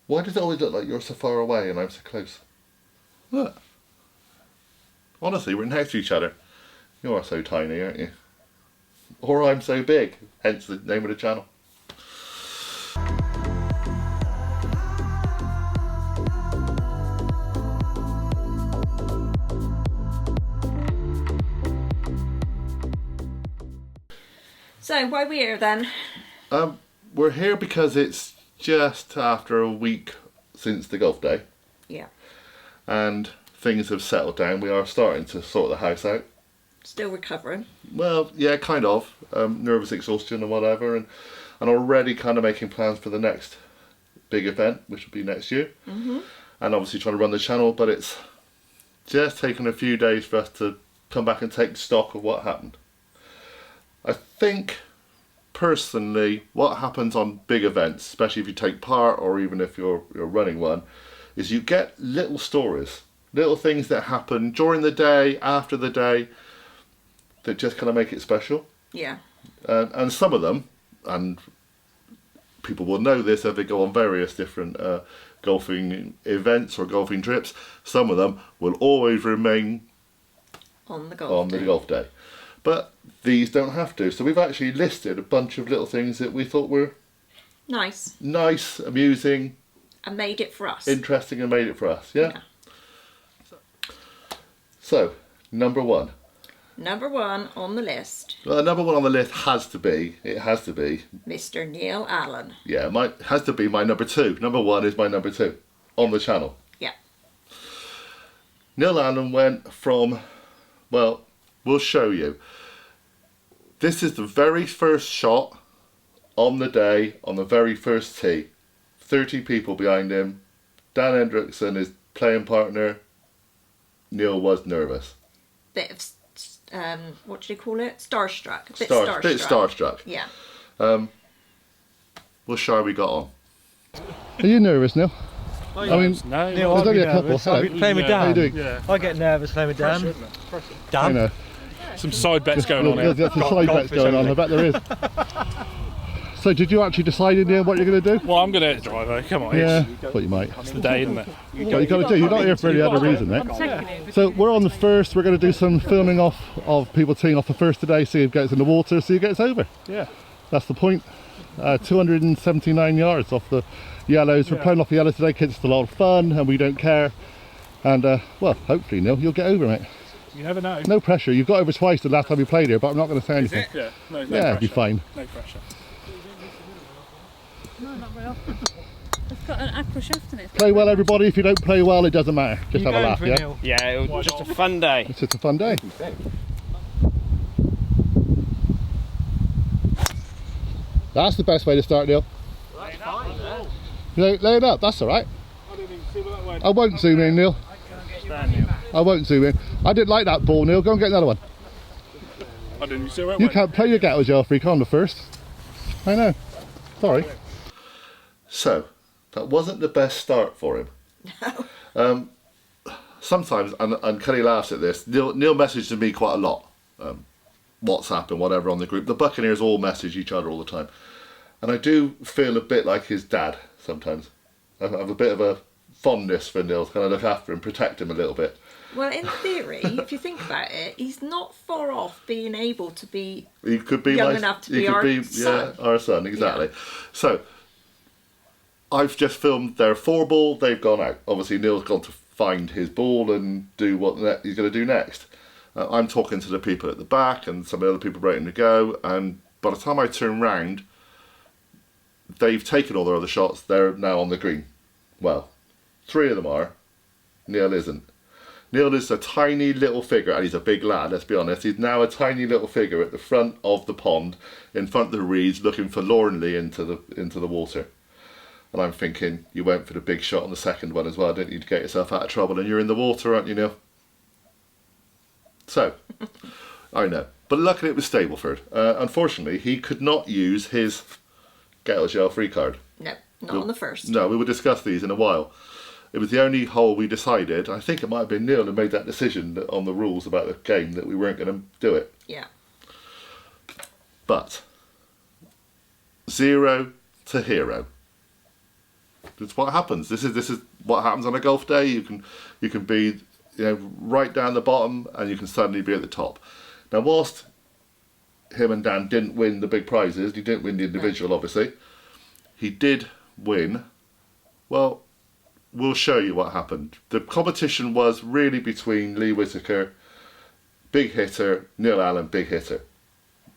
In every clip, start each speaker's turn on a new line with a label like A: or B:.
A: Why does it always look like you're so far away and I'm so close? Look. Honestly, we're next to each other. You are so tiny, aren't you? Or I'm so big, hence the name of the channel.
B: So, why are we here then?
A: We're here because it's just after a week since the golf day.
B: Yeah.
A: And things have settled down. We are starting to sort the house out.
B: Still recovering.
A: Well, yeah, kind of. Nervous exhaustion and whatever. And already kind of making plans for the next big event, which will be next year. Mm-hmm. And obviously trying to run the channel, but it's just taken a few days for us to come back and take stock of what happened. I think, personally, what happens on big events, especially if you take part or even if you're running one, is you get little stories, little things that happen during the day, after the day, that just kind of make it special.
B: Yeah.
A: And some of them, and people will know this if they go on various different golfing events or golfing trips, some of them will always remain
B: on the golf
A: day. But these don't have to. So we've actually listed a bunch of little things that we thought were
B: nice,
A: amusing,
B: and made it for us.
A: Interesting and made it for us, yeah? So, number one.
B: Number one on the list.
A: Number one on the list has to be
B: Mr. Neil Allen.
A: Yeah, has to be my number two. Number one is my number two on the channel.
B: Yeah.
A: Neil Allen went from, well, we'll show you. This is the very first shot on the day, on the very first tee. 30 people behind him. Dan Hendrickson, his playing partner. Neil was nervous.
B: Bit of, what do you call it? Starstruck.
A: Bit starstruck.
B: Yeah.
A: We'll show how we got on.
C: Are you nervous, Neil?
D: No,
C: Neil, there's only a couple.
D: Playing with Dan.
C: How you doing?
D: Yeah. I get nervous playing with Dan.
C: I know.
E: Some side bets going on here.
C: There's some side bets going on, I bet there is. So did you actually decide in the end what you're going to do?
E: Well, I'm going to drive her, come on.
C: Yeah, thought you might.
E: It's the day, isn't it?
C: You got to do. You're not here for any other reason, mate. So we're on the first. We're going to do some filming off of people teeing off the first today, see who gets in the water, see who gets over.
E: Yeah.
C: That's the point. 279 yards off the yellows. We're playing off the yellows today, kids. It's a lot of fun and we don't care. And well, hopefully, Neil, you'll get over, mate.
E: You never know.
C: No pressure. You've got over twice the last time you played here, but I'm not going to say anything.
E: Yeah, no
C: yeah,
E: pressure.
C: It'll be fine.
E: No pressure.
F: No, not very often. It's got an aqua shaft in it.
C: Play well, everybody. If you don't play well, it doesn't matter. Just have a laugh, yeah?
D: Neil?
G: Yeah, it was just a fun day.
C: It's just a fun day. That's the best way to start, Neil.
D: That's fine, man.
C: Lay it up, that's alright.
E: I didn't even see where that went.
C: I won't zoom in, Neil. I won't zoom in. I didn't like that ball, Neil. Go and get another one.
E: I didn't even see where it
C: You
E: went.
C: can't play your Gatto Gel Freak on the first. I know. Sorry.
A: So, that wasn't the best start for him.
B: No.
A: Sometimes, and Kelly laughs at this, Neil messages me quite a lot. WhatsApp and whatever on the group. The Buccaneers all message each other all the time. And I do feel a bit like his dad sometimes. I have a bit of a fondness for Neil, kind of look after him, protect him a little bit.
B: Well, in theory, if you think about it, he's not far off being able to be
A: He could be
B: young enough to be our son.
A: Yeah, our son, exactly.
B: Yeah.
A: So, I've just filmed their 4-ball, they've gone out. Obviously, Neil's gone to find his ball and do what he's going to do next. I'm talking to the people at the back and some other people waiting to go, and by the time I turn round, they've taken all their other shots, they're now on the green. Well, 3 of them are, Neil isn't. Neil is a tiny little figure, and he's a big lad, let's be honest. He's now a tiny little figure at the front of the pond, in front of the reeds, looking forlornly into the water. And I'm thinking, you went for the big shot on the second one as well, didn't you, to get yourself out of trouble, and you're in the water, aren't you, Neil? So, I know. But luckily it was Stableford. Unfortunately, he could not use his Gatto Gel free card.
B: No, not on the first.
A: No, we will discuss these in a while. It was the only hole we decided, I think it might have been Neil who made that decision on the rules about the game, that we weren't going to do it.
B: Yeah.
A: But, 0 to hero. It's what happens. This is what happens on a golf day. You can be right down the bottom, and you can suddenly be at the top. Now, whilst him and Dan didn't win the big prizes, he didn't win the individual, obviously. He did win. Well, we'll show you what happened. The competition was really between Lee Whitaker, big hitter, Neil Allen, big hitter.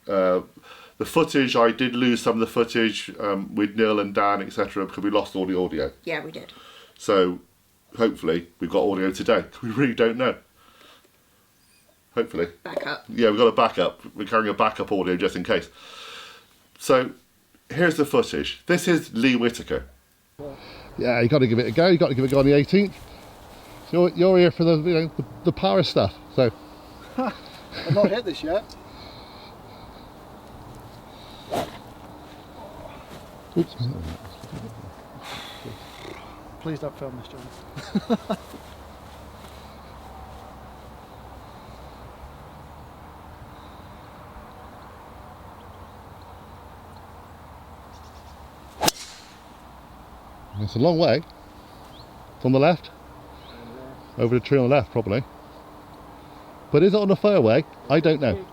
A: The footage, I did lose some of the footage with Neil and Dan, etc., because we lost all the audio.
B: Yeah, we did.
A: So, hopefully, we've got audio today. We really don't know. Hopefully.
B: Backup.
A: Yeah, we've got a backup. We're carrying a backup audio just in case. So, here's the footage. This is Lee Whitaker.
C: Yeah, you got to give it a go. You got to give it a go on the 18th. So you're here for the power stuff. So
H: I've not hit this yet.
C: oops.
H: Please don't film this, John.
C: It's a long way. It's on the left. Over the tree on the left, probably. But is it on the fairway? I don't know.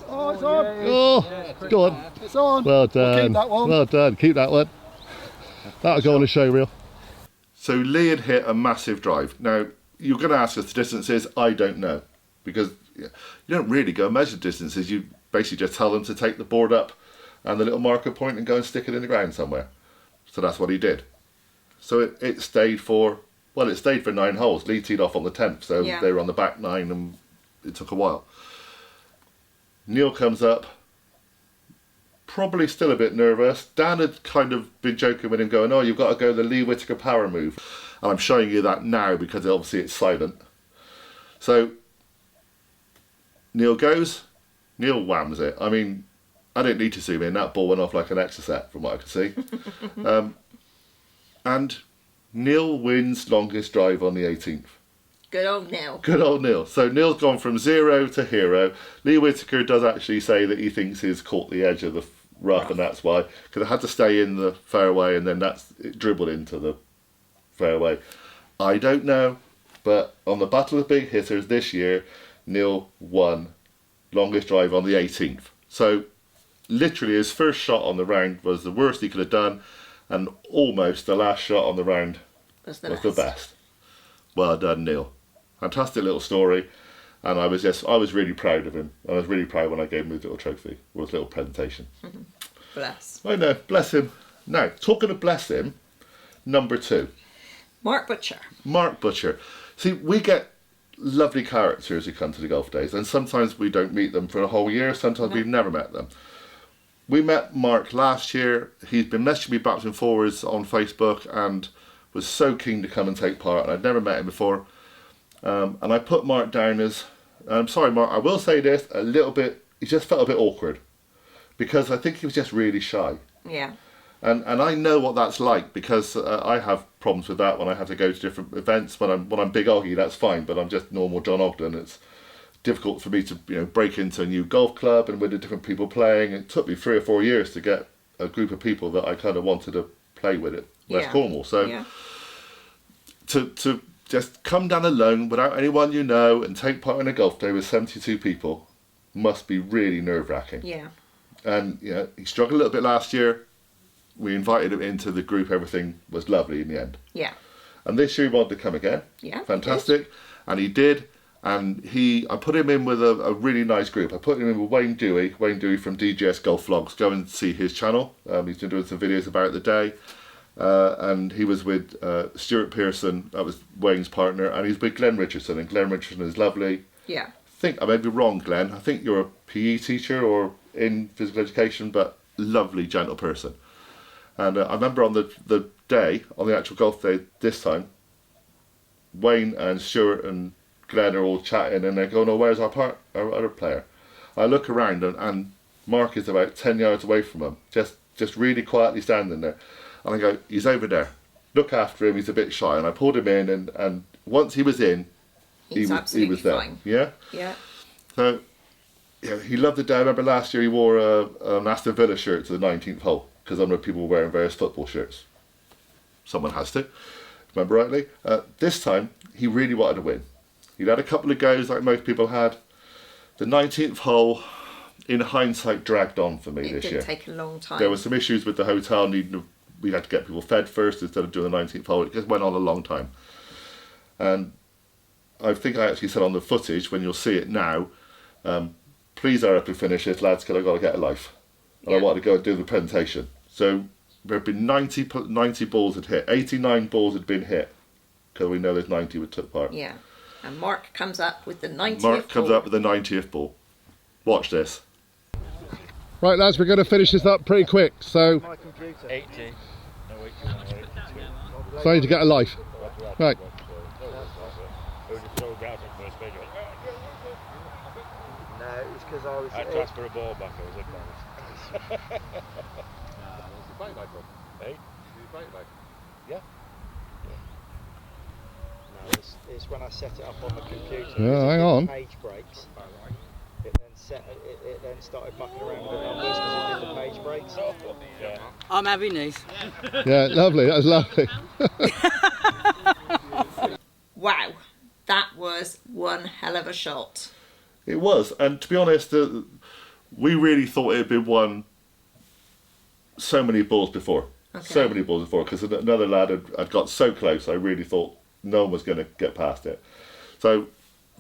H: Oh, it's on!
C: Oh, go on.
H: It's on!
C: Well done.
H: We'll keep that one.
C: Well done. Keep that one. That'll go on the show reel.
A: So Lee had hit a massive drive. Now, you're going to ask us the distances. I don't know. Because you don't really go measure distances. You basically just tell them to take the board up and the little marker point and go and stick it in the ground somewhere. So that's what he did. So it stayed for, well, it stayed for 9 holes. Lee teed off on the 10th, so they were on the back 9 and it took a while. Neil comes up, probably still a bit nervous. Dan had kind of been joking with him going, oh, you've got to go the Lee Whitaker power move. And I'm showing you that now because obviously it's silent. So Neil goes, Neil whams it. I mean, I don't need to zoom in, that ball went off like an exocet from what I could see. And Neil wins longest drive on the 18th.
B: Good old Neil.
A: Good old Neil. So Neil's gone from 0 to hero. Lee Whitaker does actually say that he thinks he's caught the edge of the rough, and that's why. Because it had to stay in the fairway and then it dribbled into the fairway. I don't know, but on the Battle of the Big Hitters this year, Neil won longest drive on the 18th. So literally his first shot on the round was the worst he could have done, and almost the last shot on the round was the best. Well done, Neil. Fantastic little story, and I was really proud of him. I was really proud when I gave him his little trophy, or his little presentation.
B: Bless.
A: I know, bless him. Now, talking of bless him, number 2.
B: Mark Butcher.
A: Mark Butcher. See, we get lovely characters who come to the golf days, and sometimes we don't meet them for a whole year, sometimes we've never met them. We met Mark last year. He's been messaging me backwards and forwards on Facebook and was so keen to come and take part, and I'd never met him before. And I put Mark down as, I'm sorry Mark, I will say this, a little bit, he just felt a bit awkward because I think he was just really shy.
B: Yeah.
A: And I know what that's like because I have problems with that when I have to go to different events. When I'm Big Oggie, that's fine, but I'm just normal John Ogden. It's difficult for me to break into a new golf club and with the different people playing. It took me 3 or 4 years to get a group of people that I kind of wanted to play with at West Cornwall. So to just come down alone without anyone you know and take part in a golf day with 72 people must be really nerve-wracking.
B: Yeah.
A: And he struggled a little bit last year. We invited him into the group. Everything was lovely in the end.
B: Yeah.
A: And this year he wanted to come again.
B: Yeah.
A: Fantastic. And he did. And I put him in with a really nice group. I put him in with Wayne Dewey from DGS Golf Vlogs. Go and see his channel. He's been doing some videos about the day. And he was with Stuart Pearson, that was Wayne's partner, and he's with Glenn Richardson, and Glenn Richardson is lovely.
B: Yeah.
A: I may be wrong, Glenn. I think you're a PE teacher or in physical education, but lovely, gentle person. And I remember on the day, on the actual golf day this time, Wayne and Stuart and Glenn are all chatting, and they're going, oh, where's our other player? I look around, and Mark is about 10 yards away from him, just really quietly standing there. And I go, he's over there. Look after him, he's a bit shy. And I pulled him in, and once he was in, he was there.
B: Fine.
A: Yeah?
B: Yeah.
A: So, he loved the day. I remember last year he wore an Aston Villa shirt to the 19th hole, because I know people were wearing various football shirts. someone has to, remember rightly. This time, he really wanted to win. He'd had a couple of goes like most people had. The 19th hole, in hindsight, dragged on for me this year.
B: It did take a long time.
A: There were some issues with the hotel. We had to get people fed first instead of doing the 19th hole. It just went on a long time. And I think I actually said on the footage, when you'll see it now, please hurry up and finish this, lads, because I've got to get a life. And I wanted to go and do the presentation. So there had been 90 balls had hit. 89 balls had been hit, because we know there's 90 that took part.
B: Yeah. And Mark comes up with the 90th
A: Mark comes
B: ball.
A: up with the 90th ball. Watch this.
C: Right, lads, we're going to finish this up pretty quick. So,
G: 80.
C: so I need to get a life. Right.
H: No, it's because I was.
E: I transfer a ball back, I was advanced.
H: No, it's when I set it up on the computer.
C: Yeah, hang on.
H: Page breaks. It then started mucking around with the numbers because it did the page breaks.
E: Yeah.
D: I'm having these.
C: Yeah, lovely. That was lovely.
B: Wow. That was one hell of a shot.
A: It was, and to be honest, we really thought it had been won so many balls before.
B: Okay.
A: So many balls before, because another lad had got so close, I really thought no one was going to get past it. So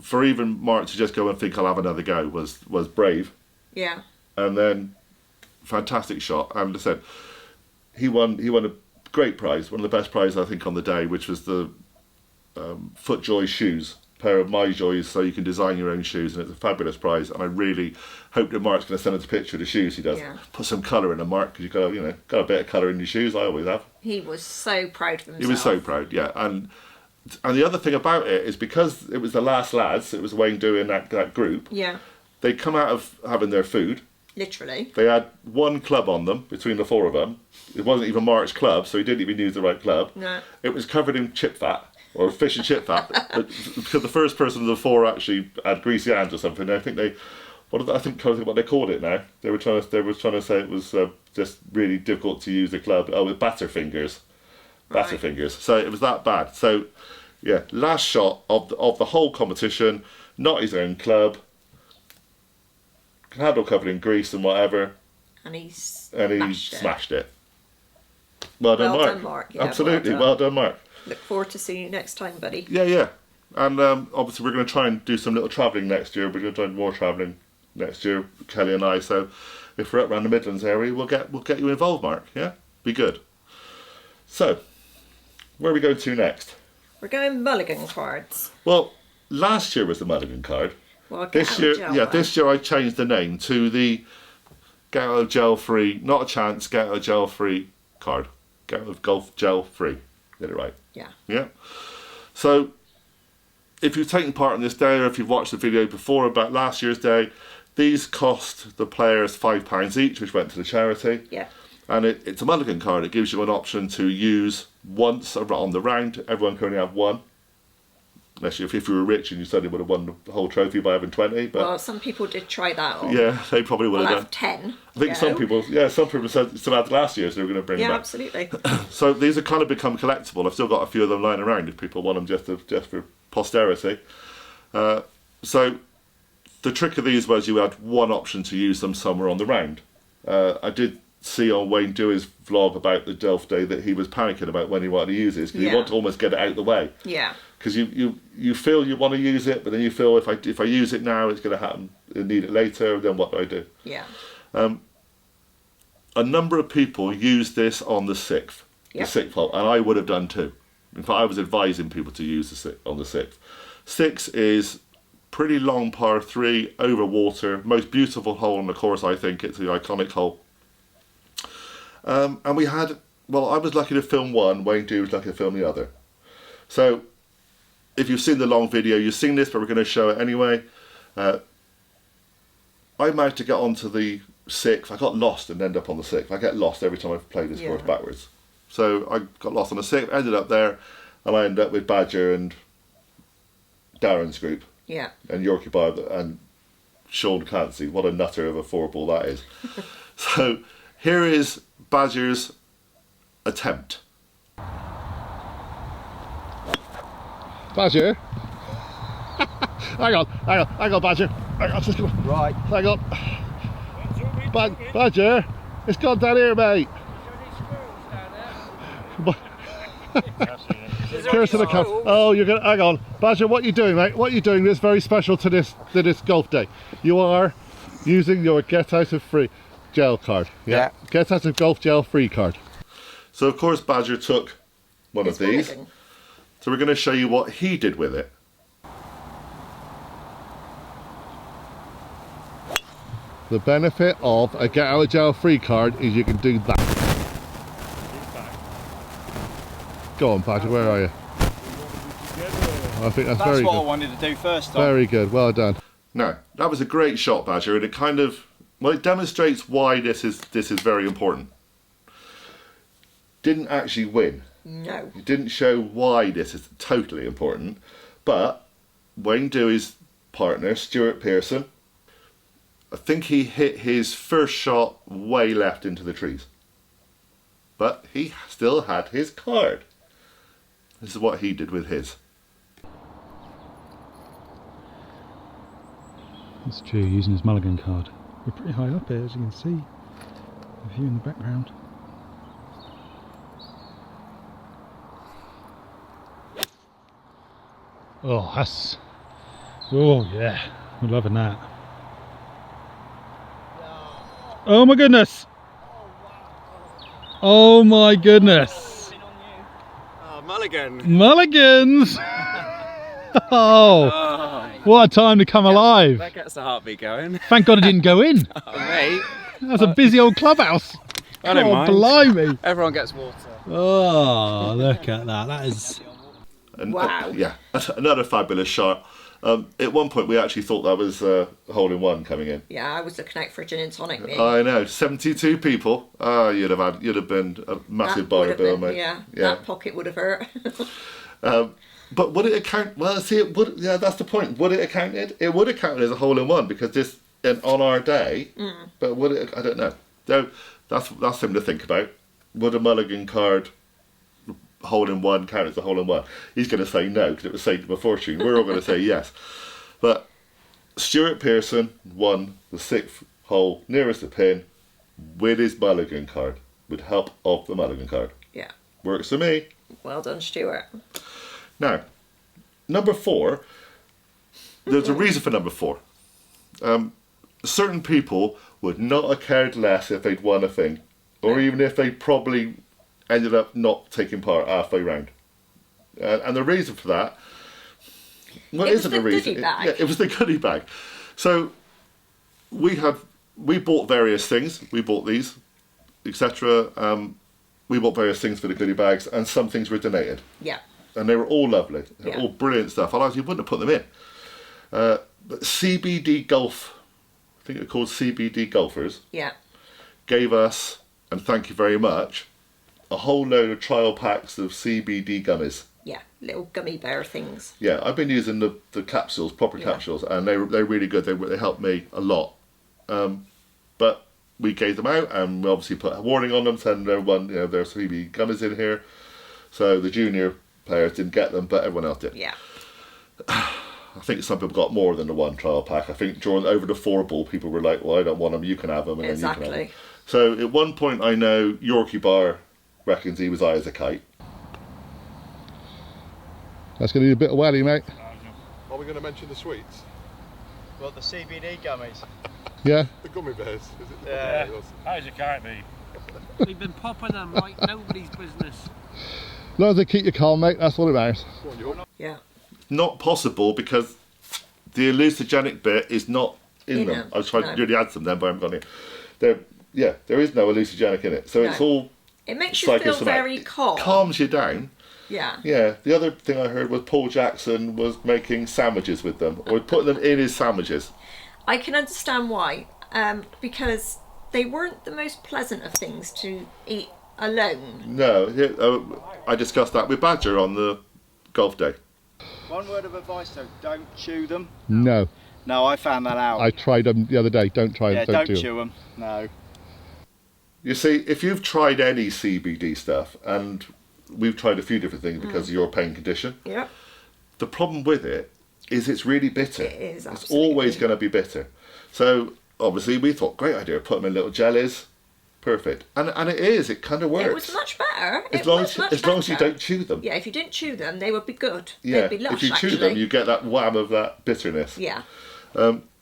A: for even Mark to just go and think I'll have another go was brave.
B: Yeah.
A: And then fantastic shot. And I said, he won a great prize, one of the best prizes I think on the day, which was the FootJoy shoes, pair of My Joys, so you can design your own shoes, and it's a fabulous prize. And I really hope that Mark's going to send us a picture of the shoes he does.
B: Yeah.
A: Put some colour in them, Mark, because you've got a bit of colour in your shoes. I always have.
B: He was so proud of himself.
A: He was so proud, yeah. And the other thing about it is because it was the last lads, it was Wayne doing that group.
B: Yeah.
A: They come out of having their food.
B: Literally.
A: They had one club on them between the four of them. It wasn't even Mark's club, so he didn't even use the right club.
B: No.
A: It was covered in chip fat, or fish and chip fat, but because the first person of the four actually had greasy hands or something. I think what they called it now. They were trying to say it was just really difficult to use the club. Oh, with batter fingers.
B: Right.
A: So it was that bad. So yeah, last shot of the whole competition, not his own club, handle covered in grease and whatever,
B: And he
A: smashed it. Well done,
B: Well
A: Mark.
B: done, Mark. Yeah,
A: Absolutely,
B: well
A: well
B: done.
A: done, Mark.
B: Look forward to seeing you next time, buddy.
A: Yeah. And obviously we're going to try and do some little travelling next year. We're going to do more travelling next year, Kelly and I. So if we're up around the Midlands area, we'll get you involved, Mark. Yeah, be good. So where are we going to next?
B: We're going mulligan cards.
A: Well, last year was the Mulligan card.
B: Well,
A: This year I changed the name to the Get Out of Jail Free, not a chance, Get Out of Jail Free card. Get Out of Golf Jail Free. Get it right.
B: Yeah.
A: Yeah. So, if you've taken part in this day, or if you've watched the video before about last year's day, these cost the players £5 each, which went to the charity.
B: Yeah.
A: And it's a mulligan card. It gives you an option to use once on the round. Everyone can only have one. Unless if you were rich and you suddenly would have won the whole trophy by having 20. But
B: Well, some people did try that on.
A: yeah, they probably would
B: I'll
A: have
B: have
A: done.
B: 10.
A: I think some people said still had last year, so they were going to bring them
B: Yeah,
A: back.
B: absolutely.
A: So these have kind of become collectible. I've still got a few of them lying around if people want them just for posterity. So the trick of these was you had one option to use them somewhere on the round. I did see on Wayne do his vlog about the Delft day that he was panicking about when he wanted to use this, because
B: Yeah.
A: he wanted to almost get it out of the way.
B: Yeah.
A: Because you feel you want to use it, but then you feel if I use it now, it's going to happen. I need it later. Then what do I do?
B: Yeah.
A: A number of people used this on the sixth,
B: Yep.
A: the sixth hole, and I would have done too. In fact, I was advising people to use on the sixth. 6 is pretty long par 3 over water, most beautiful hole on the course. I think it's the iconic hole. And we had, well, I was lucky to film one. Wayne D was lucky to film the other. So if you've seen the long video, you've seen this, but we're going to show it anyway. I managed to get onto the 6th. I got lost and ended up on the 6th. I get lost every time I play this course backwards. So I got lost on the 6th, ended up there, and I ended up with Badger and Darren's group.
B: Yeah.
A: And Yorkie Bar and Sean Clancy. What a nutter of a 4-ball that is. So here is Badger's attempt.
C: Badger. hang on, Badger. Hang on, just come on.
H: Right.
C: Hang on. Badger, it's gone down here, mate. Here's to the cup. Oh, you're gonna hang on, Badger. What are you doing, mate? What are you doing? That's very special to this golf day. You are using your get out of free gel card. Yeah. Get out of golf gel free card.
A: So of course Badger took one of these. So we're going to show you what he did with it.
C: The benefit of a get out of jail free card is you can do that. Go on, Badger, where are you? I think that's very good.
G: That's what I wanted to do first, Tom.
C: Very good, well done.
A: Now, that was a great shot, Badger, and it kind of, well, it demonstrates why this is very important. Didn't actually win.
B: No.
A: It didn't show why this is totally important, but Wayne Dewey's partner, Stuart Pearson, I think he hit his first shot way left into the trees. But he still had his card. This is what he did with his.
I: That's Stu using his mulligan card. We're pretty high up here, as you can see. The view in the background. Oh, that's... Oh, yeah. We're loving that. Oh my goodness! Oh my goodness!
G: Oh, mulligan.
I: Mulligans! Oh, what a time to come alive!
G: That gets the heartbeat going.
I: Thank God it didn't go in.
G: Oh, mate.
I: That's a busy old clubhouse.
G: I don't mind.
I: Blimey!
G: Everyone gets water.
I: Oh, look at that. That is...
A: And,
B: Wow.
A: yeah, another fabulous shot. At one point we actually thought that was a hole-in-one coming in.
B: Yeah, I was looking out for a gin and tonic, mate.
A: I know, 72 people. Oh, you'd have been a massive buyer bill, mate.
B: Yeah, that pocket would have hurt.
A: But would it account? Well, see, it would. Yeah, that's the point. Would it have counted? It would have counted as a hole-in-one because this on our day. But would it? I don't know. So that's something to think about. Would a mulligan card hole-in-one count as a hole-in-one? He's going to say no because it would save him a fortune. We're all going to say yes. But Stuart Pearson won the 6th hole nearest the pin with his mulligan card, with help of the mulligan card.
B: Yeah.
A: Works for me.
B: Well done, Stuart.
A: Now, number 4, there's a reason for number 4. Certain people would not have cared less if they'd won a thing, or even if they probably ended up not taking part halfway round. And the reason for that, well, it isn't the reason. It was the goodie bag. So we bought various things. We bought these, etc. We bought various things for the goodie bags, and some things were donated.
B: Yeah.
A: And they were all lovely. They were all brilliant stuff. Otherwise, you wouldn't have put them in. But CBD Golf, I think they're called CBD Golfers, gave us, and thank you very much, a whole load of trial packs of CBD gummies.
B: Yeah, little gummy bear things.
A: Yeah, I've been using the capsules, proper capsules, and they're really good. They helped me a lot. But we gave them out, and we obviously put a warning on them, telling everyone, there's CBD gummies in here. So the junior players didn't get them, but everyone else did.
B: Yeah.
A: I think some people got more than the one trial pack. I think during over the 4 ball, people were like, well, I don't want them, you can have them, and then you can have them. So at one point, I know Yorkie Bar reckons he was high as a kite.
C: That's going to need a bit of welly, mate.
J: Are we going to mention the sweets?
H: Well, the CBD gummies.
C: Yeah?
J: The gummy bears, is it?
H: Yeah.
E: How's your kite be?
D: We've been popping them like nobody's business.
C: As long as they keep you calm, mate, that's what it matters.
B: Yeah.
A: Not possible because the hallucinogenic bit is not in them. I was trying to really add some then, but I haven't got it. There is no hallucinogenic in it. So it's all...
B: It makes you feel very calm.
A: Calms you down.
B: Yeah.
A: Yeah. The other thing I heard was Paul Jackson was making sandwiches with them, or putting them in his sandwiches.
B: I can understand why. Because they weren't the most pleasant of things to eat alone.
A: No. I discussed that with Badger on the golf day.
H: One word of advice though, don't chew them.
C: No.
H: No, I found that out.
C: I tried them the other day. Don't try them.
H: Yeah, don't chew them. No.
A: You see, if you've tried any CBD stuff, and we've tried a few different things because of your pain condition, The problem with it is it's really bitter.
B: It is,
A: It's
B: absolutely.
A: always going to be bitter. So obviously we thought, great idea, put them in little jellies. Perfect. And it is, it kind of works.
B: It was much better.
A: As long as you don't chew them.
B: Yeah, if you didn't chew them, they would be good.
A: Yeah,
B: They'd be lush,
A: if you chew
B: actually.
A: them, you get that wham of that bitterness.
B: Yeah,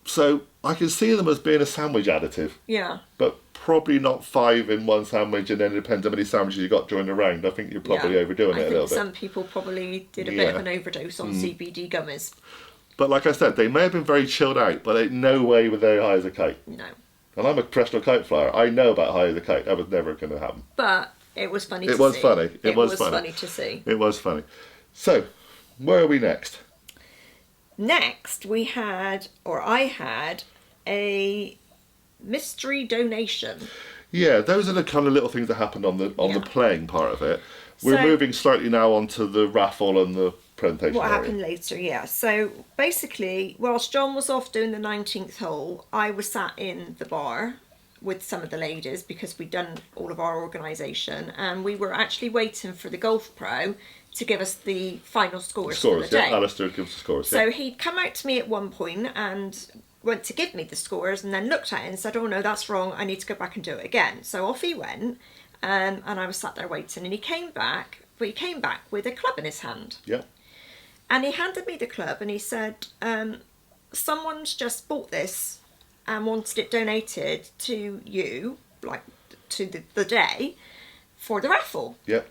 A: So I can see them as being a sandwich additive,
B: yeah.
A: but probably not 5 in one sandwich, and then it depends how many sandwiches you got during the round. I think you're probably
B: yeah.
A: overdoing
B: I
A: it a
B: think
A: little bit.
B: some people probably did a bit
A: Yeah.
B: of an overdose on CBD gummies.
A: But like I said, they may have been very chilled out, but in no way were they high as a kite.
B: No.
A: And I'm a professional kite flyer. I know about high as a kite. That was never going to happen.
B: But it was funny to see.
A: It was funny.
B: It was funny to see.
A: It was funny. So, where are we next?
B: Next, I had a mystery donation.
A: Yeah, those are the kind of little things that happened on the
B: Yeah.
A: playing part of it. We're
B: So-
A: moving slightly now onto the raffle and the presentation
B: What
A: area.
B: happened later, yeah. So basically, whilst John was off doing the 19th hole, I was sat in the bar with some of the ladies because we'd done all of our organisation, and we were actually waiting for the golf pro to give us the final scores for the day.
A: yeah. Alistair gives the scores.
B: So
A: Yeah.
B: he'd come out to me at one point and went to give me the scores, and then looked at it and said, "Oh no, that's wrong, I need to go back and do it again." So off he went, and I was sat there waiting, and he came back with a club in his hand.
A: Yeah.
B: And he handed me the club and he said, someone's just bought this and wanted it donated to you, like to the day, for the raffle.
A: Yeah.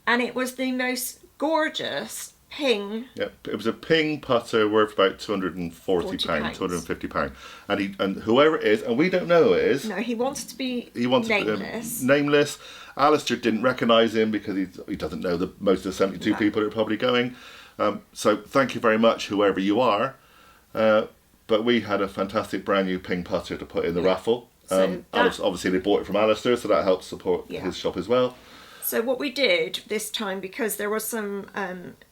B: And it was the most gorgeous ping.
A: Yeah, it was a ping putter worth about £240,
B: £250.
A: £250, and whoever it is, and we don't know who it is.
B: No, he wanted to be
A: He wants
B: nameless.
A: nameless. Alistair didn't recognise him because he doesn't know most of the 72
B: No.
A: people that are probably going. So thank you very much, whoever you are. But we had a fantastic brand new ping putter to put in the raffle.
B: So
A: Obviously they bought it from Alistair, so that helps support
B: Yeah.
A: his shop as well.
B: So what we did this time, because there was some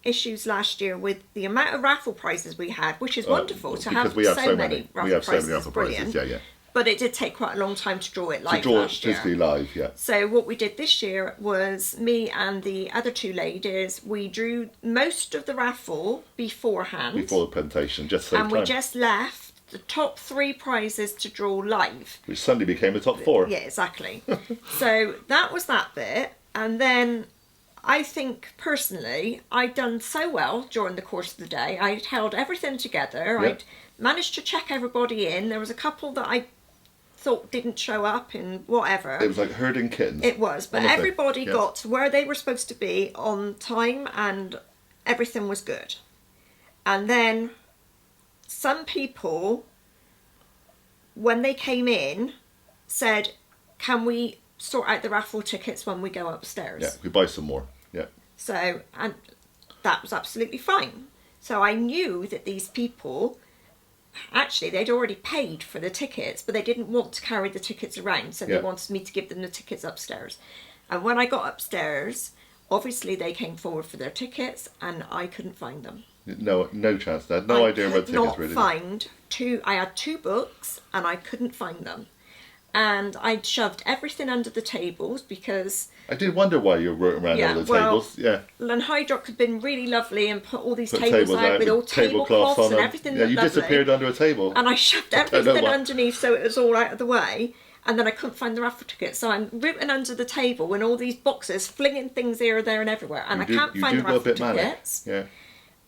B: issues last year with the amount of raffle prizes we had, which is wonderful to have,
A: Because we have
B: so many raffle
A: We have so
B: prizes,
A: many raffle
B: brilliant.
A: prizes, yeah.
B: But it did take quite a long time to draw it
A: To
B: live
A: draw it
B: last year.
A: physically live, yeah.
B: So what we did this year was me and the other two ladies, we drew most of the raffle beforehand.
A: Before the presentation, just so
B: and we just left the top 3 prizes to draw live.
A: which suddenly became the top 4.
B: Yeah, exactly. So that was that bit. And then I think personally, I'd done so well during the course of the day. I'd held everything together.
A: Yep.
B: I'd managed to check everybody in. There was a couple that I thought didn't show up and whatever.
A: It was like herding kittens.
B: It was, but
A: Honestly,
B: everybody
A: yeah.
B: got to where they were supposed to be on time and everything was good. And then some people, when they came in, said, "Can we sort out the raffle tickets when we go upstairs?"
A: Yeah, we buy some more. Yeah.
B: So, and that was absolutely fine. So I knew that these people, actually, they'd already paid for the tickets, but they didn't want to carry the tickets around, so
A: Yeah.
B: they wanted me to give them the tickets upstairs. And when I got upstairs, obviously they came forward for their tickets, and I couldn't find them.
A: No chance. They had no idea where the
B: could
A: tickets
B: not
A: really.
B: find I had 2 books, and I couldn't find them. And I'd shoved everything under the tables because
A: I did wonder why you were around
B: Yeah,
A: all the
B: well,
A: tables. Yeah.
B: Lanhydrock had been really lovely and put all these
A: Put
B: tables out with all
A: with tablecloths
B: tablecloths and
A: them.
B: everything.
A: Yeah, you
B: lovely.
A: disappeared under a table.
B: And I shoved
A: I don't know
B: everything
A: why.
B: underneath so it was all out of the way. And then I couldn't find the raffle tickets, so I'm rooting under the table in all these boxes, flinging things here, there, and everywhere, and I can't find the
A: go a
B: raffle
A: bit manic.
B: tickets.
A: Yeah.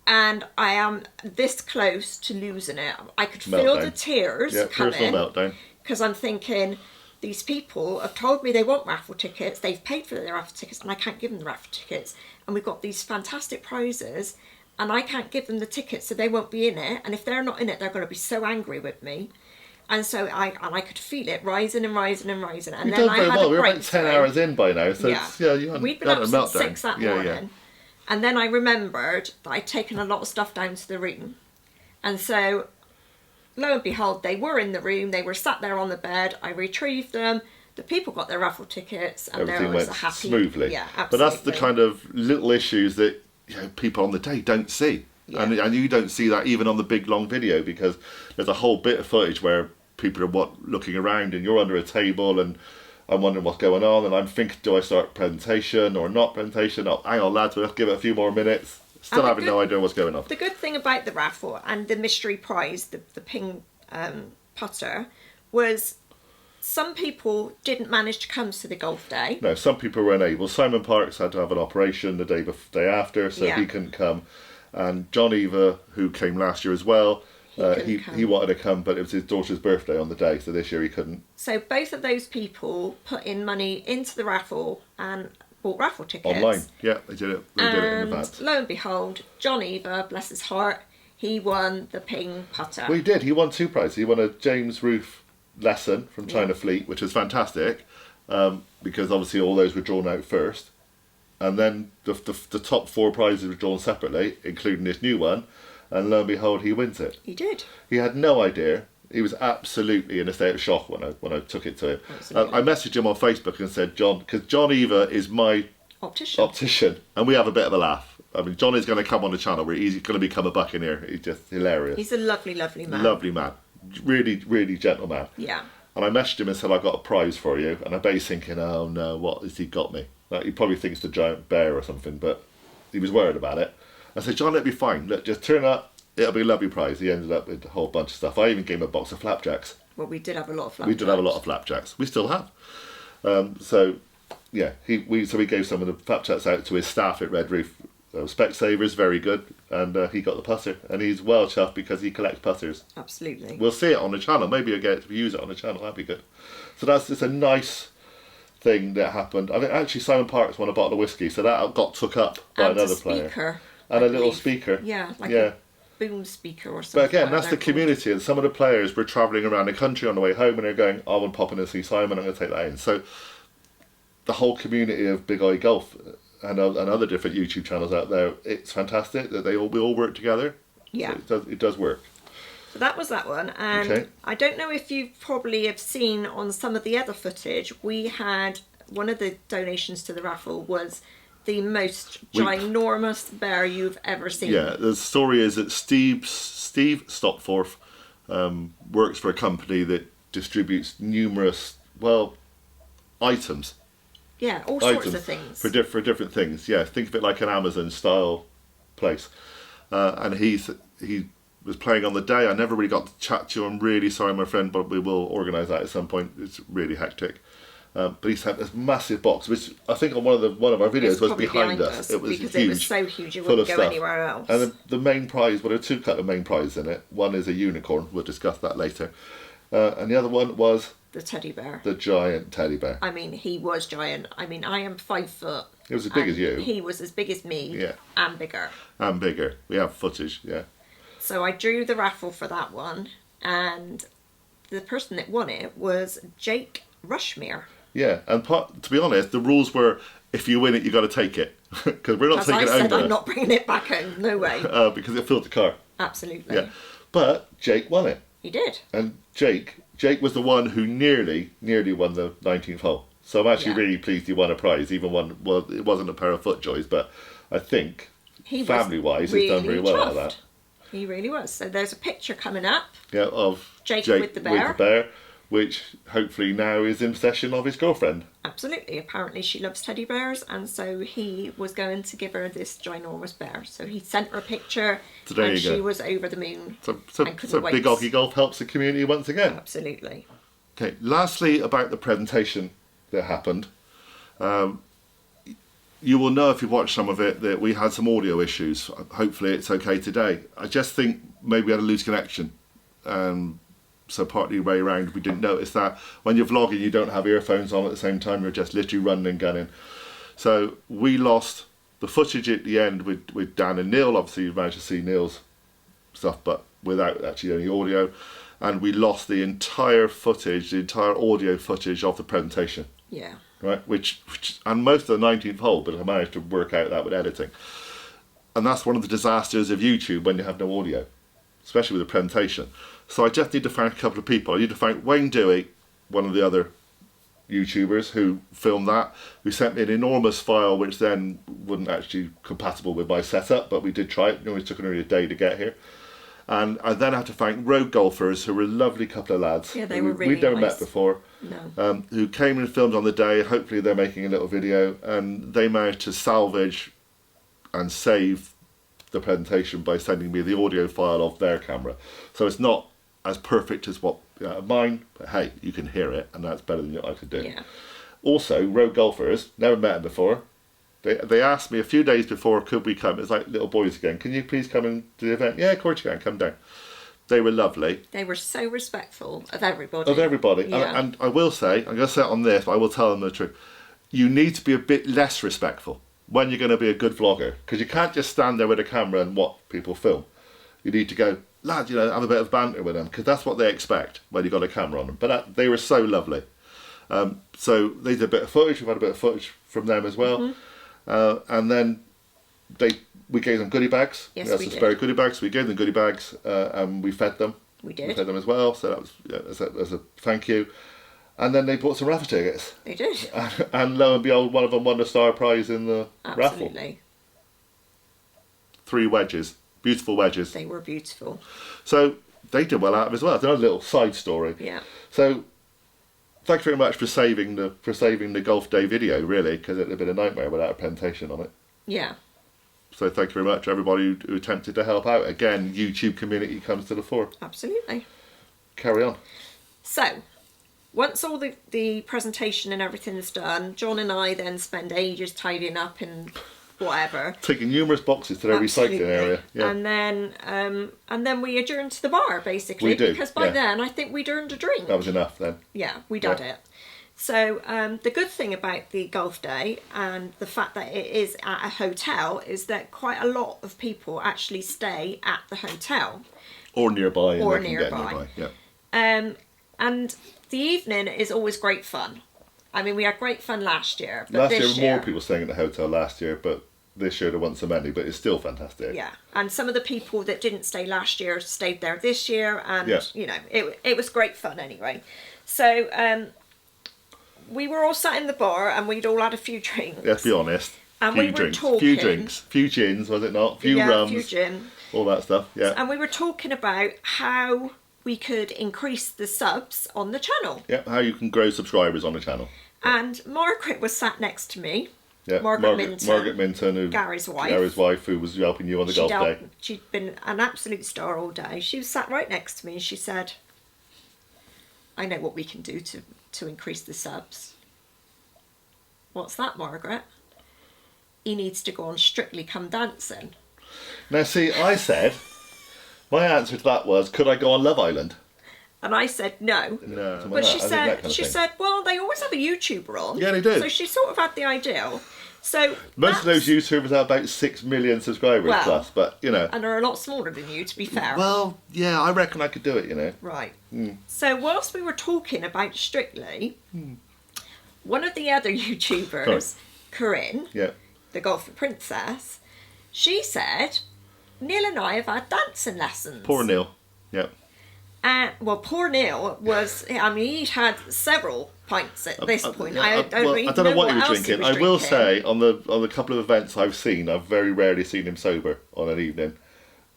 B: And I am this close to losing it. I could feel the
A: Meltdown.
B: tears
A: Yeah, personal
B: coming
A: meltdown.
B: because I'm thinking, these people have told me they want raffle tickets, they've paid for their raffle tickets, and I can't give them the raffle tickets. And we've got these fantastic prizes, and I can't give them the tickets, so they won't be in it. And if they're not in it, they're going to be so angry with me. And so I could feel it rising and rising and rising. And
A: You've
B: then
A: done
B: I
A: very
B: had
A: well.
B: a
A: We're about
B: breakthrough.
A: 10 hours in by now, so
B: Yeah.
A: it's, yeah, you
B: We'd been
A: had
B: up
A: a
B: since
A: meltdown.
B: 6 that morning.
A: Yeah.
B: And then I remembered that I'd taken a lot of stuff down to the room. And so, lo and behold, they were in the room. They were sat there on the bed. I retrieved them. The people got their raffle tickets. And
A: Everything
B: there was
A: went
B: a happy...
A: smoothly.
B: Yeah, absolutely.
A: But that's the kind of little issues that people on the day don't see.
B: Yeah.
A: And you don't see that even on the big long video, because there's a whole bit of footage where people are looking around and you're under a table and I'm wondering what's going on, and I'm thinking, do I start presentation or not presentation? Oh, hang on lads, we'll give it a few more minutes. Still
B: And the
A: having no
B: good-
A: idea what's going on.
B: The good thing about the raffle and the mystery prize, the ping putter, was some people didn't manage to come to the golf day.
A: No, some people were unable. Simon Parks had to have an operation the day after, so
B: Yeah.
A: he couldn't come. And John Eva, who came last year as well,
B: couldn't come.
A: he wanted to come, but it was his daughter's birthday on the day, so this year he couldn't.
B: So both of those people put in money into the raffle and bought raffle tickets.
A: Online, yeah, they did it. They did it in
B: And
A: advance.
B: lo and behold, John Eva, bless his heart, he won the ping putter.
A: Well, he did. He won 2 prizes. He won a James Roof lesson from China Fleet, which was fantastic, because obviously all those were drawn out first. And then the top 4 prizes were drawn separately, including this new one. And lo and behold, he wins it.
B: He did.
A: He had no idea. He was absolutely in a state of shock when I took it to him. I messaged him on Facebook and said, John, because John Eva is my optician, and we have a bit of a laugh. I mean, John is going to come on the channel where he's going to become a buccaneer. He's just hilarious.
B: He's a lovely, lovely man.
A: Lovely man. Really, really gentle man.
B: Yeah.
A: And I messaged him and said, I've got a prize for you. And I'm basically thinking, oh no, what has he got me? Like, he probably thinks the giant bear or something, but he was worried about it. I said, John, it'll be fine. Look, just turn up. It'll be a lovely prize. He ended up with a whole bunch of stuff. I even gave him a box of flapjacks.
B: Well, we did have a lot of flapjacks.
A: We did have a lot of flapjacks. We still have. So, yeah, we gave some of the flapjacks out to his staff at Red Roof. Specsavers, very good. And he got the putter. And he's well chuffed because he collects putters.
B: Absolutely.
A: We'll see it on the channel. Maybe you'll get to use it on the channel. That'd be good. So that's just a nice thing that happened. I think actually Simon Parks won a bottle of whiskey, so that got took up by
B: And
A: another
B: a speaker,
A: player.
B: I
A: And a little
B: believe.
A: speaker.
B: Yeah, like
A: yeah.
B: a boom speaker or something.
A: But again,
B: like
A: that's the
B: they're called.
A: community, and some of the players were travelling around the country on the way home, and they're going, "I want to pop in and see Simon. I'm going to take that in." So the whole community of Big Eye Golf and other different YouTube channels out there, it's fantastic that we all work together.
B: Yeah,
A: so it does work.
B: So that was that one, and
A: Okay.
B: I don't know if you probably have seen on some of the other footage. We had one of the donations to the raffle was the most ginormous bear you've ever seen.
A: Yeah, the story is that Steve Stopforth works for a company that distributes numerous, items.
B: Yeah, all sorts
A: items
B: of things.
A: for different things. Yeah, think of it like an Amazon style place. And he was playing on the day. I never really got to chat to you. I'm really sorry, my friend, but we will organise that at some point. It's really hectic. But he sent this massive box, which I think on one of our videos
B: It's
A: was
B: probably
A: behind us. It was
B: because
A: huge,
B: it was so huge it
A: full
B: wouldn't
A: of
B: go
A: stuff.
B: anywhere else.
A: And the main prize, there are 2 kind of main prizes in it. One is a unicorn. We'll discuss that later. And the other one was
B: the teddy bear.
A: the giant teddy bear.
B: I mean, he was giant. I mean, I am 5 foot.
A: It was as big as you.
B: He was as big as me.
A: Yeah.
B: And bigger.
A: And bigger. We have footage, yeah.
B: So I drew the raffle for that one, and the person that won it was Jake Rushmere.
A: Yeah, and to be honest, the rules were if you win it, you got to take it because we're not
B: As
A: taking
B: I
A: it home.
B: said,
A: with
B: I'm
A: us.
B: not bringing it back home. No way.
A: Because it filled the car.
B: Absolutely.
A: Yeah, but Jake won it,
B: He did.
A: and Jake was the one who nearly won the 19th hole. So I'm actually really pleased he won a prize, even one. Well, it wasn't a pair of FootJoys, but I think family-wise, he's done very well out of that.
B: He really was. So there's a picture coming up.
A: Yeah, of
B: Jake with the bear.
A: Which hopefully now is in possession of his girlfriend.
B: Absolutely. Apparently she loves teddy bears, and so he was going to give her this ginormous bear. So he sent her a picture,
A: So there
B: and
A: you go.
B: she was over the moon.
A: So
B: and couldn't wait.
A: Big OGGIE Golf helps the community once again.
B: Absolutely.
A: Okay, lastly about the presentation that happened. You will know if you've watched some of it that we had some audio issues. Hopefully it's okay today. I just think maybe we had a loose connection. So partly way around we didn't notice that. When you're vlogging you don't have earphones on at the same time, you're just literally running and gunning. So we lost the footage at the end with Dan and Neil. Obviously you managed to see Neil's stuff but without actually any audio. And we lost the entire footage, the entire audio footage of the presentation.
B: Yeah.
A: Right, and most of the 19th hole, but I managed to work out that with editing. And that's one of the disasters of YouTube when you have no audio, especially with a presentation. So I just need to thank a couple of people. I need to thank Wayne Dewey, one of the other YouTubers who filmed that, who sent me an enormous file which then wasn't actually compatible with my setup, but we did try it. It only took nearly a day to get here. And I then have to thank Road Golfers, who were a lovely couple of lads.
B: Yeah, they were really
A: We'd never
B: nice.
A: met before.
B: No.
A: Who came and filmed on the day. Hopefully they're making a little video, and they managed to salvage and save the presentation by sending me the audio file of their camera. So it's not as perfect as what mine, but hey, you can hear it, and that's better than what I could do.
B: Yeah.
A: Also, road golfers, never met them before. They asked me a few days before, could we come? It's like little boys again. Can you please come and do the event? Yeah, of course you can. Come down. They were lovely.
B: They were so respectful of everybody.
A: Of everybody.
B: Yeah.
A: And I will say, I'm going to say it on this, but I will tell them the truth. You need to be a bit less respectful when you're going to be a good vlogger, because you can't just stand there with a camera and watch people film. You need to go, lad, you know, have a bit of banter with them, because that's what they expect when you've got a camera on them. But they were so lovely. So they did a bit of footage. We've had a bit of footage from them as well. And then we gave them goodie bags.
B: Yes,
A: we had
B: we
A: some
B: did.
A: spare goodie bags. We gave them goodie bags and we fed them.
B: We did.
A: We fed them as well. So that was as a thank you. And then they bought some raffle tickets.
B: They did.
A: And lo and behold, one of them won the star prize in the raffle.
B: Absolutely.
A: 3 wedges. Beautiful wedges.
B: They were beautiful.
A: So they did well out of it as well. It's another little side story.
B: Yeah.
A: So thank you very much for saving the golf day video, really, because it would have been a nightmare without a presentation on it.
B: Yeah.
A: So thank you very much, everybody who attempted to help out. Again, YouTube community comes to the fore.
B: Absolutely.
A: Carry on.
B: So, once all the presentation and everything is done, John and I then spend ages tidying up and whatever.
A: Taking numerous boxes to their recycling area. Yeah.
B: And then we adjourn to the bar, basically.
A: We do,
B: Because by
A: yeah.
B: then, I think we'd earned a drink.
A: That was enough then.
B: Yeah, we'd had
A: Yeah.
B: it. So the good thing about the golf day and the fact that it is at a hotel is that quite a lot of people actually stay at the hotel.
A: Or nearby.
B: Or
A: and they can get
B: nearby.
A: Yeah.
B: And the evening is always great fun. I mean, we had great fun last year. But
A: Last
B: this
A: year, more people staying at the hotel last year, but this year there weren't so many, but it's still fantastic.
B: Yeah, and some of the people that didn't stay last year stayed there this year, and
A: Yeah.
B: you know, it was great fun anyway. So we were all sat in the bar and we'd all had a few drinks.
A: Let's be honest.
B: And
A: few
B: we were
A: drinks,
B: talking.
A: few drinks, few gins, was it not? Few rums,
B: few gin.
A: all that stuff. Yeah.
B: And we were talking about how we could increase the subs on the channel.
A: Yeah. How you can grow subscribers on the channel.
B: And Margaret was sat next to me.
A: Yeah.
B: Margaret Minton.
A: Margaret Minton, who,
B: Gary's wife.
A: Gary's wife, who was helping you on the golf day.
B: She'd been an absolute star all day. She was sat right next to me and she said, I know what we can do to increase the subs. What's that, Margaret? He needs to go on Strictly Come Dancing.
A: Now, see, I said, my answer to that was, could I go on Love Island?
B: And I said no.
A: No.
B: But she
A: I think that kind of
B: she
A: thing.
B: said, well, they always have a YouTuber on.
A: Yeah, they do.
B: So she sort of had the idea. So
A: Most of those YouTubers have about 6 million subscribers
B: Well,
A: plus, but, you know.
B: and are a lot smaller than you, to be fair.
A: Well, yeah, I reckon I could do it, you know.
B: Right. So whilst we were talking about Strictly, one of the other YouTubers, Corinne,
A: Yeah.
B: the golfer princess, she said, Neil and I have had dancing lessons.
A: Poor Neil. Yeah.
B: Well, poor Neil was, I mean, he'd had several pints at this point.
A: Yeah,
B: I don't
A: I don't know what he was
B: else
A: drinking. I will say, on the couple of events I've seen, I've very rarely seen him sober on an evening.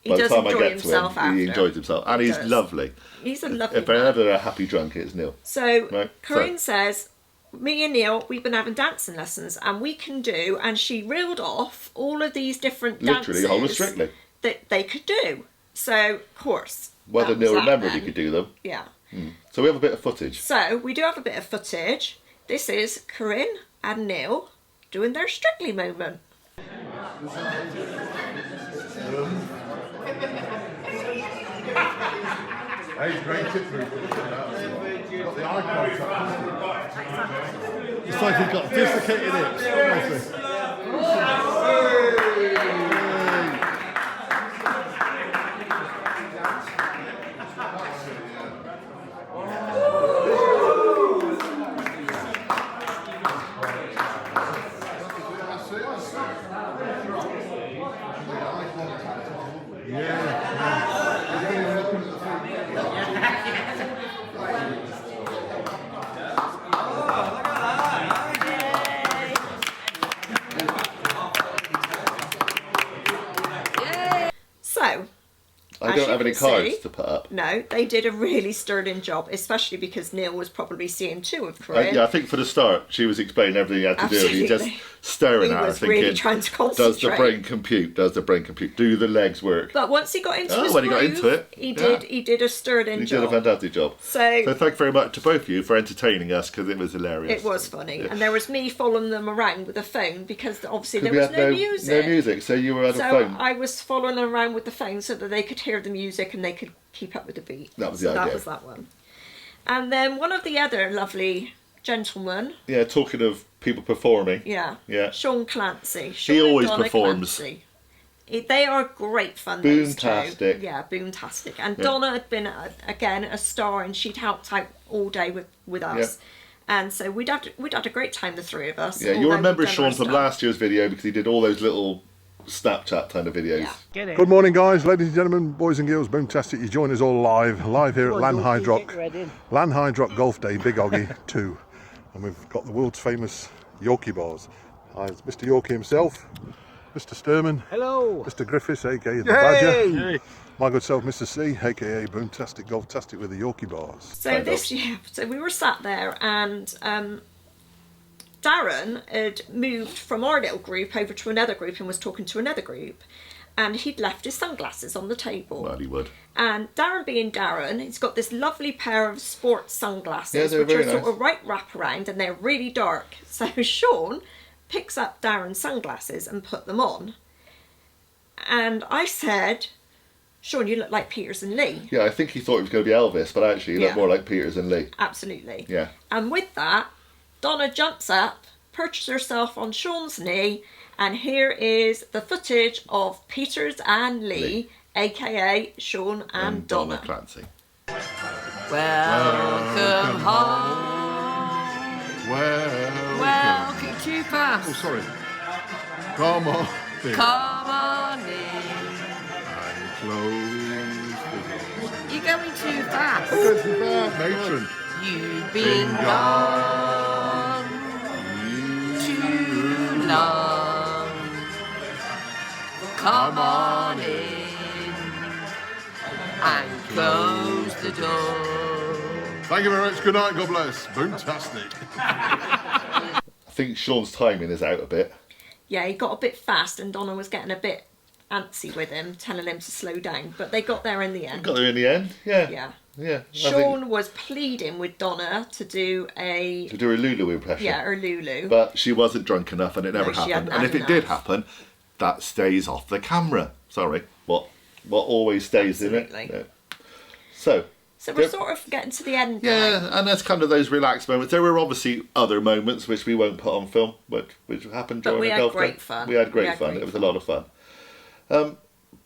B: He
A: By the
B: does
A: time I
B: enjoy
A: get
B: himself
A: to him, he
B: after.
A: enjoys himself. And
B: He
A: he's
B: does.
A: lovely.
B: He's a lovely
A: If
B: man.
A: ever a happy drunk, it's Neil.
B: So
A: Right,
B: Corinne
A: so-
B: says, me and Neil, we've been having dancing lessons and we can do, and she reeled off all of these different
A: Literally, the whole of
B: dances
A: Strictly.
B: that they could do. So, of course.
A: Whether
B: that
A: Neil
B: was that
A: remembered he
B: then.
A: could do them.
B: Yeah.
A: So we have a bit of footage.
B: So, we do have a bit of footage. This is Corinne and Neil doing their Strictly moment.
J: Hey, great tip through. Got the eye contact.
C: It's like he's got dislocated hips. Honestly.
B: So,
A: I
B: as
A: don't
B: you
A: have any
B: can
A: cards
B: see,
A: to put up.
B: no, they did a really sterling job, especially because Neil was probably seeing two of Corinne.
A: Yeah, I think for the start, she was explaining everything he had to do. And he just
B: Absolutely.
A: staring
B: He
A: at her
B: was
A: thinking,
B: really trying to
A: does the
B: concentrate.
A: brain compute? Does the brain compute? Do the legs work?
B: But once he got into his
A: when he got
B: groove,
A: into it,
B: he
A: yeah.
B: did a sterling
A: You
B: job.
A: did a fantastic job.
B: So
A: thank you very much to both of you for entertaining us, because it was hilarious.
B: it was funny.
A: Yeah.
B: And there was me following them around with a phone because obviously there
A: We
B: was
A: had
B: no music.
A: No music, so you were on a
B: So
A: phone.
B: I was following them around with the phone so that they could hear the music and they could keep up with the beat.
A: That was
B: so
A: the
B: that
A: idea.
B: was that one. And then one of the other lovely gentlemen,
A: Yeah, talking of people performing.
B: yeah,
A: Yeah.
B: Sean Clancy. Sean
A: He
B: and
A: always
B: Donna
A: performs.
B: Clancy. They are great fun. Those two.
A: Boomtastic.
B: Yeah, boomtastic. And
A: Yeah.
B: Donna had been again a star, and she'd helped out all day with us. And so we'd had a great time, the three of us.
A: Yeah, you
B: although
A: remember
B: we'd done our
A: Sean from
B: stuff.
A: last year's video because he did all those little Snapchat kind of videos.
B: Yeah.
J: Good morning, guys, ladies and gentlemen, boys and girls. Boomtastic, you join us all live here at Lanhydrock Golf Day, Big Oggie 2. And we've got the world's famous Yorkie bars. It's Mr. Yorkie himself, Mr. Sturman.
D: Hello.
J: Mr. Griffiths, aka the Badger. My good self, Mr. C, aka Boomtastic Golftastic with the Yorkie bars.
B: So so we were sat there, and Darren had moved from our little group over to another group and was talking to another group, and he'd left his sunglasses on the table.
A: Well, he would.
B: And Darren being Darren, he's got this lovely pair of sports sunglasses,
A: Yeah, they're
B: which are
A: very
B: sort
A: nice.
B: of right wraparound, and they're really dark. So Sean picks up Darren's sunglasses and put them on. And I said, Sean, you look like Peters and Lee.
A: Yeah, I think he thought he was going to be Elvis, but actually he looked
B: Yeah.
A: more like Peters and Lee.
B: Absolutely.
A: Yeah.
B: And with that, Donna jumps up, perches herself on Sean's knee, and here is the footage of Peters and Lee, aka Sean and Donna.
A: Clancy.
K: Welcome home. Welcome too fast.
J: Oh, sorry. Come on.
K: Come on in.
J: Close.
K: You're going too fast.
J: Good for that, matron.
K: You've been gone too long. Come on in and close the door.
J: Thank you very much. Good night. God bless. Boomtastic.
A: I think Sean's timing is out a bit.
B: Yeah, he got a bit fast, and Donna was getting a bit antsy with him, telling him to slow down. But they got there in the end.
A: Got there in the end, yeah.
B: Yeah.
A: Yeah.
B: Sean was pleading with Donna to do a
A: Lulu impression.
B: Yeah, or Lulu.
A: But she wasn't drunk enough and it never
B: No, she
A: happened.
B: hadn't
A: And if
B: had
A: it did
B: enough.
A: happen, that stays off the camera. Sorry. What always stays in it.
B: Absolutely.
A: No. So
B: we're
A: Yep.
B: sort of getting to the end now.
A: yeah, and that's kind of those relaxed moments. There were obviously other moments which we won't put on film, which happened
B: But
A: during
B: we
A: the
B: had
A: golf
B: great
A: day.
B: fun.
A: We had great
B: We had
A: fun.
B: great
A: It was a lot of fun.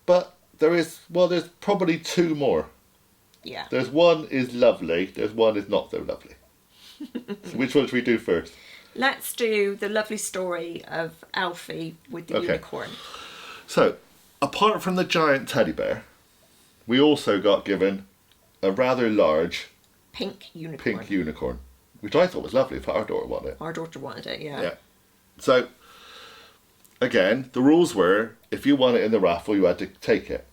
A: But there's probably two more.
B: Yeah.
A: There's one is lovely. There's one is not so lovely. So which one should we do first?
B: Let's do the lovely story of Alfie with the
A: Okay.
B: unicorn.
A: So, apart from the giant teddy bear, we also got given a rather large
B: Pink unicorn.
A: pink unicorn, which I thought was lovely for our daughter, wasn't it?
B: Our daughter wanted it, yeah.
A: Yeah. So, again, the rules were, if you won it in the raffle, you had to take it.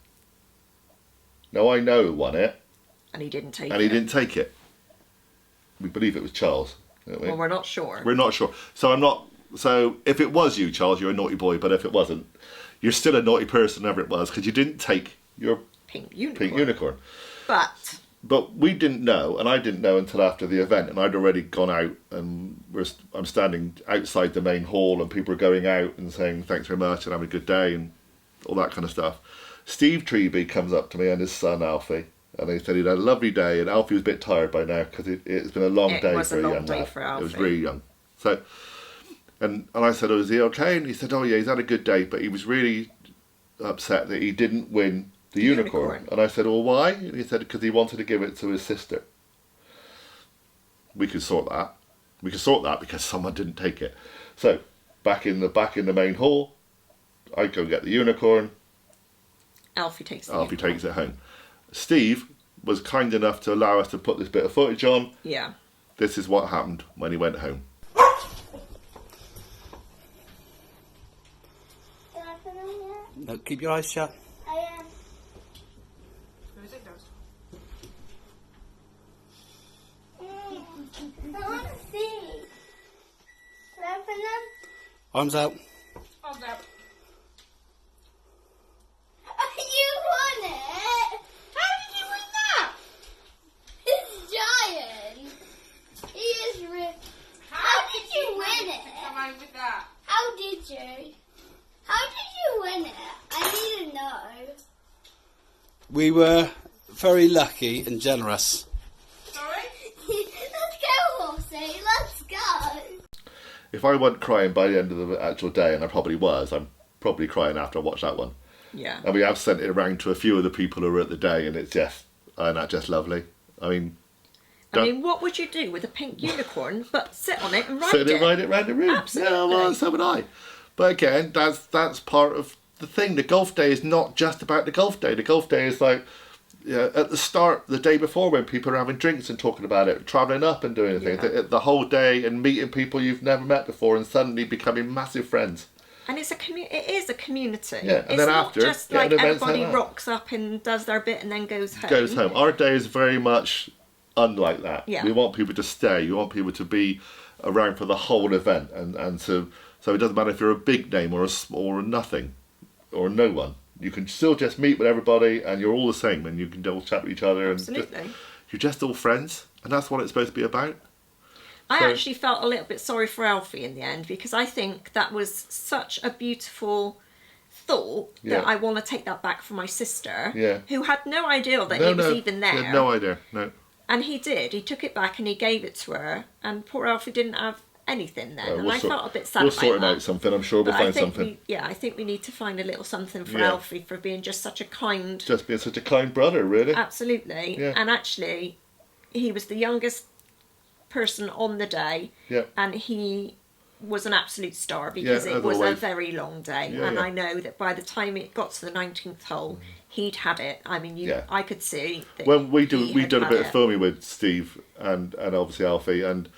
A: Now, I know who won it,
B: And he didn't take
A: and
B: it.
A: he didn't take it. We believe it was Charles. You know what I
B: Well,
A: mean?
B: we're not sure.
A: We're not sure. So if it was you, Charles, you're a naughty boy, but if it wasn't, you're still a naughty person, whoever it was, because you didn't take your
B: Pink unicorn.
A: pink unicorn.
B: But
A: we didn't know, and I didn't know until after the event, and I'd already gone out, and I'm standing outside the main hall, and people are going out and saying thanks very much and have a good day and all that kind of stuff. Steve Treby comes up to me and his son Alfie, and they said he'd had a lovely day, and Alfie was a bit tired by now because it's been a long
B: It
A: day
B: was
A: for
B: a
A: a
B: long
A: young
B: day
A: lad.
B: for
A: It was
B: Alfie.
A: really young. So, and I said, oh, is he okay? And he said, oh yeah, he's had a good day, but he was really upset that he didn't win the unicorn. And I said, well, why? And he said, because he wanted to give it to his sister. We could sort that. We could sort that because someone didn't take it. So, back in the main hall, I go get the unicorn.
B: Alfie takes the
A: Alfie
B: unicorn.
A: takes it home. Steve was kind enough to allow us to put this bit of footage on.
B: Yeah.
A: This is what happened when he went home.
G: No, keep your eyes shut.
L: I am. I want to see. Can I open them?
G: Time's out.
B: Time's out.
L: You won it! How did you win that? It's giant. He is real. How did you win it?
B: Come on with that.
L: How did you? How did you win it? I need to know.
G: We were very lucky and generous.
L: Sorry? Let's go, Horsey. Let's go.
A: If I wasn't crying by the end of the actual day, and I probably was, I'm probably crying after I watched that one.
B: Yeah.
A: And we have sent it around to a few of the people who were at the day, and it's just, and that's just lovely. I mean,
B: what would you do with a pink unicorn but sit on it and ride
A: sit
B: it?
A: and ride it around the room.
B: Absolutely.
A: Yeah, well, so would I. But again, that's part of the thing. The golf day is not just about the golf day. The golf day is like, at the start, the day before, when people are having drinks and talking about it, travelling up and doing things. The whole day and meeting people you've never met before and suddenly becoming massive friends.
B: And it's it is a community.
A: Yeah, and
B: it's
A: then
B: not
A: after,
B: just
A: yeah,
B: like
A: an event's
B: everybody
A: like that.
B: rocks up and does their bit and then goes home.
A: Goes home. Our day is very much unlike that.
B: Yeah.
A: We want people to stay. We want people to be around for the whole event, and so it doesn't matter if you're a big name or a nothing or no one. You can still just meet with everybody, and you're all the same, and you can all chat with each other,
B: Absolutely.
A: and you're just all friends, and that's what it's supposed to be about.
B: I
A: So-
B: actually felt a little bit sorry for Alfie in the end, because I think that was such a beautiful thought
A: Yeah.
B: that I want to take that back for my sister,
A: Yeah.
B: who had no idea that it was even there.
A: He had no idea. No.
B: And he did. He took it back and he gave it to her, and poor Alfie didn't have anything then.
A: Well,
B: and I felt a bit sad
A: We'll
B: about
A: sort him
B: that.
A: out something. I'm sure we'll
B: But I
A: find
B: think
A: something.
B: I think we need to find a little something for
A: Yeah.
B: Alfie for being just such a kind.
A: Just being such a kind brother, really.
B: Absolutely.
A: Yeah.
B: And actually, he was the youngest person on the day,
A: Yeah.
B: and he was an absolute star because
A: Yeah,
B: it
A: as
B: was a
A: always.
B: very long day.
A: Yeah,
B: and
A: yeah.
B: I know that by the time it got to the 19th hole, he'd had it. I mean,
A: Yeah.
B: I could see that
A: When we
B: he had
A: did a
B: had
A: bit of
B: it.
A: filming with Steve and obviously Alfie, and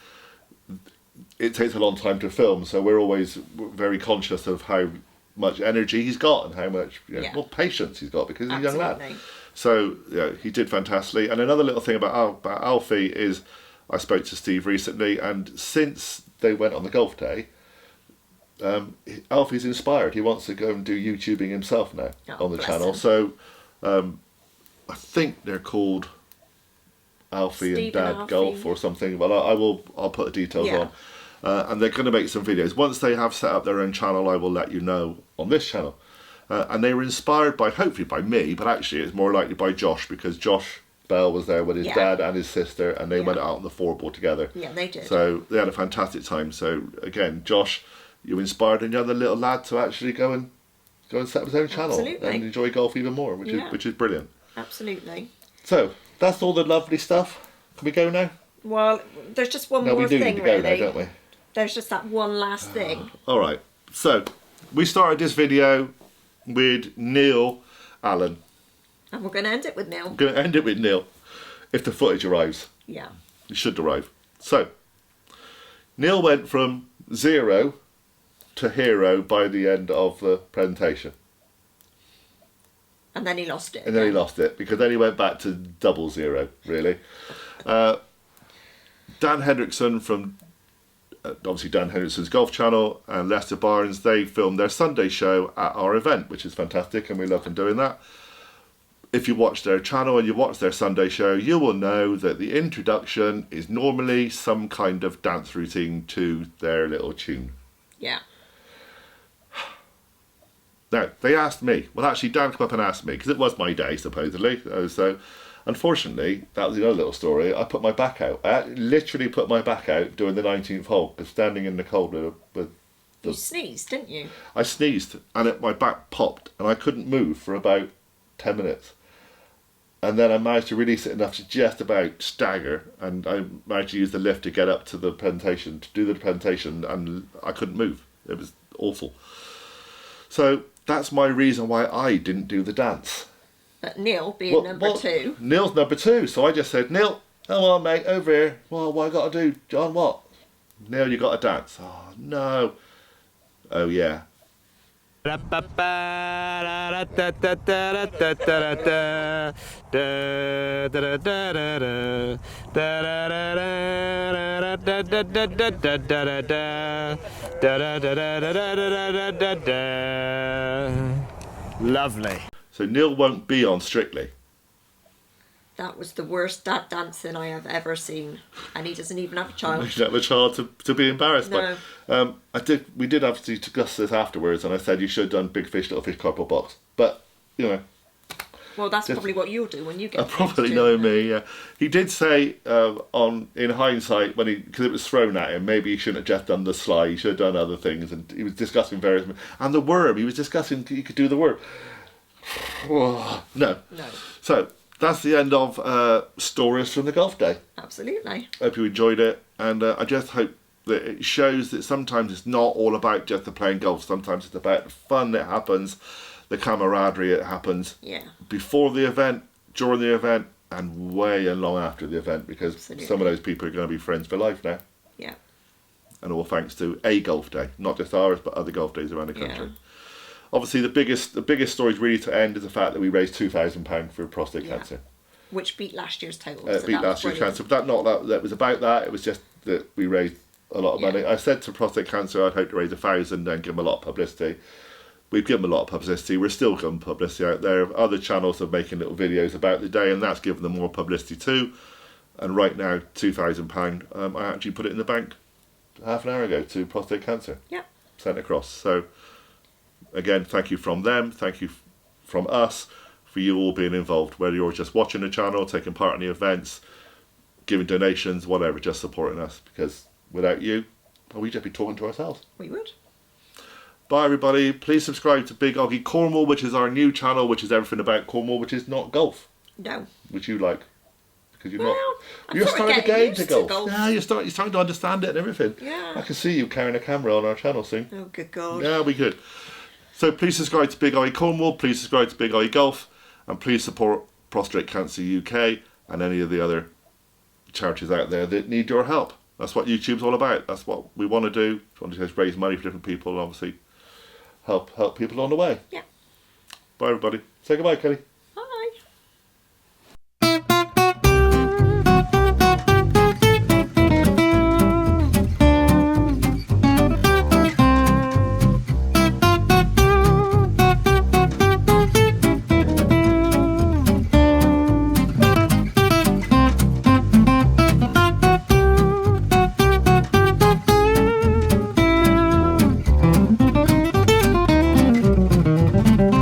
A: it takes a long time to film, so we're always very conscious of how much energy he's got and how much
B: Yeah.
A: patience he's got, because he's a young lad.
B: Absolutely.
A: So he did fantastically. And another little thing about Alfie is, I spoke to Steve recently, and since they went on the golf day, Alfie's inspired. He wants to go and do YouTubing himself now on the
B: bless
A: channel.
B: him.
A: So I think they're called Alfie
B: Steve
A: and Dad
B: and Alfie.
A: Golf or something. Well, I'll put the details
B: Yeah.
A: on. And they're going to make some videos. Once they have set up their own channel, I will let you know on this channel. And they were inspired by, hopefully by me, but actually it's more likely by Josh, because Josh Bell was there with his
B: Yeah.
A: dad and his sister, and they
B: Yeah.
A: went out on the 4-ball together.
B: Yeah, they did.
A: So they had a fantastic time. So again, Josh, you inspired another little lad to actually go and set up his own channel
B: Absolutely.
A: and enjoy golf even more, which
B: Yeah.
A: is brilliant.
B: Absolutely.
A: So that's all the lovely stuff. Can we go now?
B: Well, there's just one
A: No,
B: more
A: we do
B: thing,
A: need to go
B: really.
A: now, don't we?
B: There's just that one last thing.
A: All right. So we started this video with Neil Allen.
B: And we're going to end it with Neil.
A: I'm going to end it with Neil, if the footage arrives.
B: Yeah.
A: It should arrive. So Neil went from 0 to hero by the end of the presentation.
B: And then he lost it.
A: And then he
B: again.
A: lost it, because then he went back to 00, really. Dan Hendrickson from, obviously Dan Hendrickson's Golf Channel, and Lester Barnes, they filmed their Sunday show at our event, which is fantastic, and we love them doing that. If you watch their channel and you watch their Sunday show, you will know that the introduction is normally some kind of dance routine to their little tune.
B: Yeah.
A: Now, they asked me, well actually Dan came up and asked me, because it was my day supposedly, so unfortunately, that was the other little story, I put my back out. I literally put my back out during the 19th hole, because standing in the cold with
B: You sneezed, didn't you?
A: I sneezed, and my back popped, and I couldn't move for about 10 minutes. And then I managed to release it enough to just about stagger, and I managed to use the lift to get up to the presentation, to do the presentation, and I couldn't move. It was awful. So that's my reason why I didn't do the dance.
B: But Neil, being number 2.
A: Neil's number 2, so I just said, Neil, come on mate, over here. Well, what I got to do? John, what? Neil, you got to dance. Oh, no. Oh, yeah.
M: Lovely.
A: So Neil won't be on Strictly.
B: That was the worst dad dancing I have ever seen, and he doesn't even have a child.
A: He doesn't have a child to be embarrassed
B: No.
A: by. We did have to discuss this afterwards, and I said you should have done Big Fish, Little Fish, cardboard box. But, you know.
B: Well, that's probably what you'll do when you get
A: Probably knowing me, yeah. He did say, in hindsight, because it was thrown at him, maybe he shouldn't have just done the slide, he should have done other things, and he was discussing various... And the worm, he was discussing he could do the worm. Oh, no. So, that's the end of stories from the golf day.
B: Absolutely.
A: Hope you enjoyed it, and I just hope that it shows that sometimes it's not all about just the playing golf. Sometimes it's about the fun that happens, the camaraderie that happens before the event, during the event, and way and long after the event, because some of those people are going to be friends for life now.
B: Yeah.
A: And all thanks to a golf day, not just ours, but other golf days around the country.
B: Yeah.
A: Obviously, the biggest story really to end is the fact that we raised £2,000 for prostate cancer.
B: Which beat last year's total.
A: Beat last year's cancer, but that was about that. It was just that we raised a lot of money. I said to prostate cancer, I'd hope to raise 1,000 and give them a lot of publicity. We've given them a lot of publicity. We're still giving publicity out there. Other channels are making little videos about the day, and that's given them more publicity too. And right now, £2,000. I actually put it in the bank half an hour ago to prostate cancer.
B: Yeah.
A: Sent across. So. Again, thank you from them, thank you from us for you all being involved, whether you're just watching the channel, taking part in the events, giving donations, whatever, just supporting us, because without you, well, we'd just be talking to ourselves.
B: We would.
A: Bye everybody, please subscribe to Big OGGIE Cornwall, which is our new channel, which is everything about Cornwall, which is not golf.
B: No.
A: Which you like. Because you're starting to get into golf. Yeah, you're starting to understand it and everything.
B: Yeah.
A: I can see you carrying a camera on our channel soon.
B: Oh, good God.
A: Yeah, we good. So please subscribe to Big OGGIE Cornwall, please subscribe to Big OGGIE Golf, and please support Prostate Cancer UK and any of the other charities out there that need your help. That's what YouTube's all about. That's what we want to do. We want to just raise money for different people and obviously help people on the way.
B: Yeah.
A: Bye everybody. Say goodbye, Kelly.